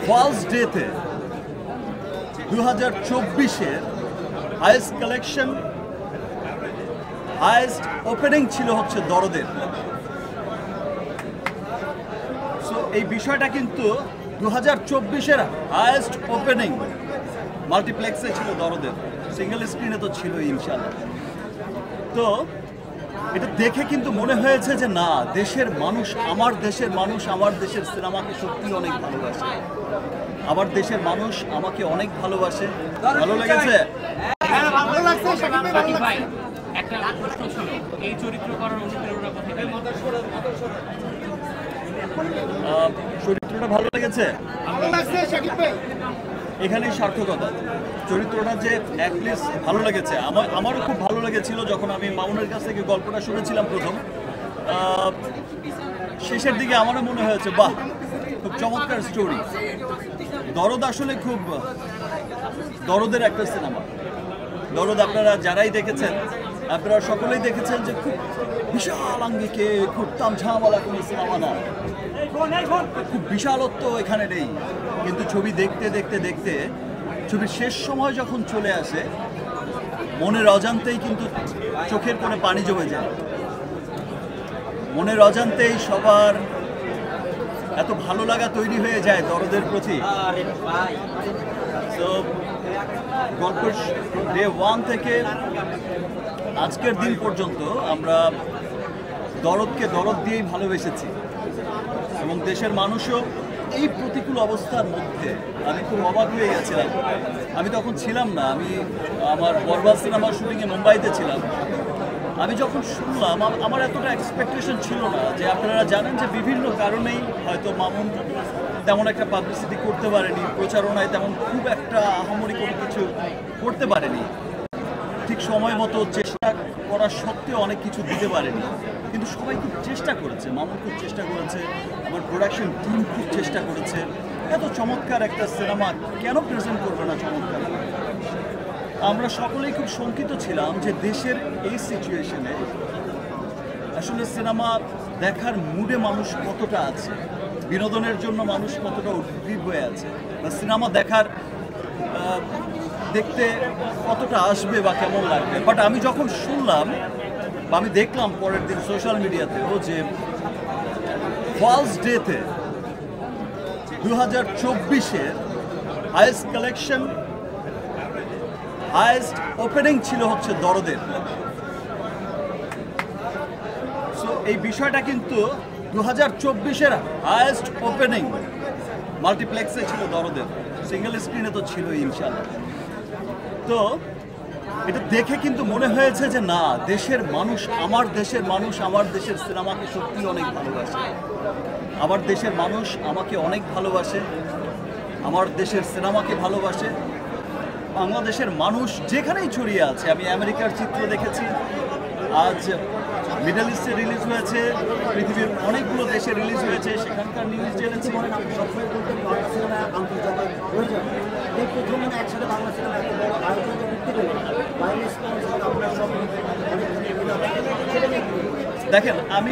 First ডেতে 2024-এর highest collection, highest opening ছিল হচ্ছে দরদের। সো এই বিষয়টা কিন্তু 2024-এর হাইয়েস্ট ওপেনিং মাল্টিপ্লেক্সে ছিল দরদের, সিঙ্গেল স্ক্রিনে তো ছিল ইনশাআল্লাহ। তো এটা দেখে কিন্তু মনে হয়েছে যে না, দেশের মানুষ, আমার দেশের মানুষ আমার দেশের সিনেমাকে সত্যি অনেক ভালোবাসে, আমার দেশের মানুষ আমাকে অনেক ভালোবাসে। ভালো লেগেছে? একটা প্রশ্ন ছিল, এই চরিত্র করার অনুপ্রেরণা কোথা থেকে? চরিত্রটা ভালো লেগেছে, এখানেই সার্থকতা। চরিত্রটা যে অ্যাটলিস্ট ভালো লেগেছে, আমারও খুব ভালো লেগেছিল যখন আমি মামুনের কাছ থেকে গল্পটা শুনেছিলাম প্রথম। শেষের দিকে আমারও মনে হয়েছে বাহ, খুব চমৎকার স্টোরি। দরদ আসলে খুব দরদের একটা সিনেমা। দরদ আপনারা যারাই দেখেছেন, আপনারা সকলেই দেখেছেন যে খুব বিশাল আঙ্গিকে, খুব তামঝামওয়ালা কোনো সিনেমা না, খুব বিশালত্ব এখানে নেই। কিন্তু ছবি দেখতে দেখতে দেখতে ছবির শেষ সময় যখন চলে আসে, মনের অজান্তেই কিন্তু চোখের কোণে পানি জমে যায়। মনের অজান্তেই সবার এত ভালো লাগা তৈরি হয়ে যায় দরদের প্রতি। তো গল্পের ডে 1 থেকে আজকের দিন পর্যন্ত আমরা দরদকে দরদ দিয়েই ভালোবেসেছি, এবং দেশের মানুষও এই প্রতিকূল অবস্থার মধ্যে, আমি খুব অবাক হয়ে গেছিলাম। আমি তখন ছিলাম না, আমি আমার বরবাদ সিনেমার শুটিংয়ে মুম্বাইতে ছিলাম। আমি যখন শুনলাম, আমার এতটা এক্সপেকটেশন ছিল না। যে আপনারা জানেন যে বিভিন্ন কারণেই হয়তো মামুন তেমন একটা পাবলিসিটি করতে পারেনি, প্রচারণায় তেমন খুব একটা আহামরি কোনো কিছু করতে পারেনি, ঠিক সময় মতো চেষ্টা করা সত্ত্বেও অনেক কিছু দিতে পারেনি। কিন্তু সবাই খুব চেষ্টা করেছে, মামুন খুব চেষ্টা করেছে, আমার প্রোডাকশন টিম খুব চেষ্টা করেছে। এত চমৎকার একটা সিনেমা কেন প্রেজেন্ট করবে না চমৎকার? আমরা সকলেই খুব শঙ্কিত ছিলাম যে দেশের এই সিচুয়েশনে আসলে সিনেমা দেখার মুডে মানুষ কতটা আছে, বিনোদনের জন্য মানুষ কতটা উদ্গ্রীব হয়ে আছে, বা সিনেমা দেখতে কতটা আসবে বা কেমন লাগবে। বাট আমি যখন শুনলাম বা আমি দেখলাম পরের দিন সোশ্যাল মিডিয়াতেও যে ফার্স্ট ডেতে 2024-এর হাইয়েস্ট কালেকশন, হাইয়েস্ট ওপেনিং ছিল হচ্ছে দরদের। সো এই বিষয়টা কিন্তু 2024-এর হাইয়েস্ট ওপেনিং মাল্টিপ্লেক্সে ছিল দরদের, সিঙ্গেল স্ক্রিনে তো ছিল ইনশাআল্লাহ। তো এটা দেখে কিন্তু মনে হয়েছে যে না, দেশের মানুষ, আমার দেশের মানুষ আমার দেশের সিনেমাকে সত্যি অনেক ভালোবাসে, আমার দেশের মানুষ আমাকে অনেক ভালোবাসে, আমার দেশের সিনেমাকে ভালোবাসে। বাংলাদেশের মানুষ যেখানেই ছড়িয়ে আছে, আমি আমেরিকার চিত্র দেখেছি, আজ মিডল ইস্টে রিলিজ হয়েছে, পৃথিবীর অনেকগুলো দেশে রিলিজ হয়েছে, সেখানকার নিউজ জেনেছি। দেখেন, আমি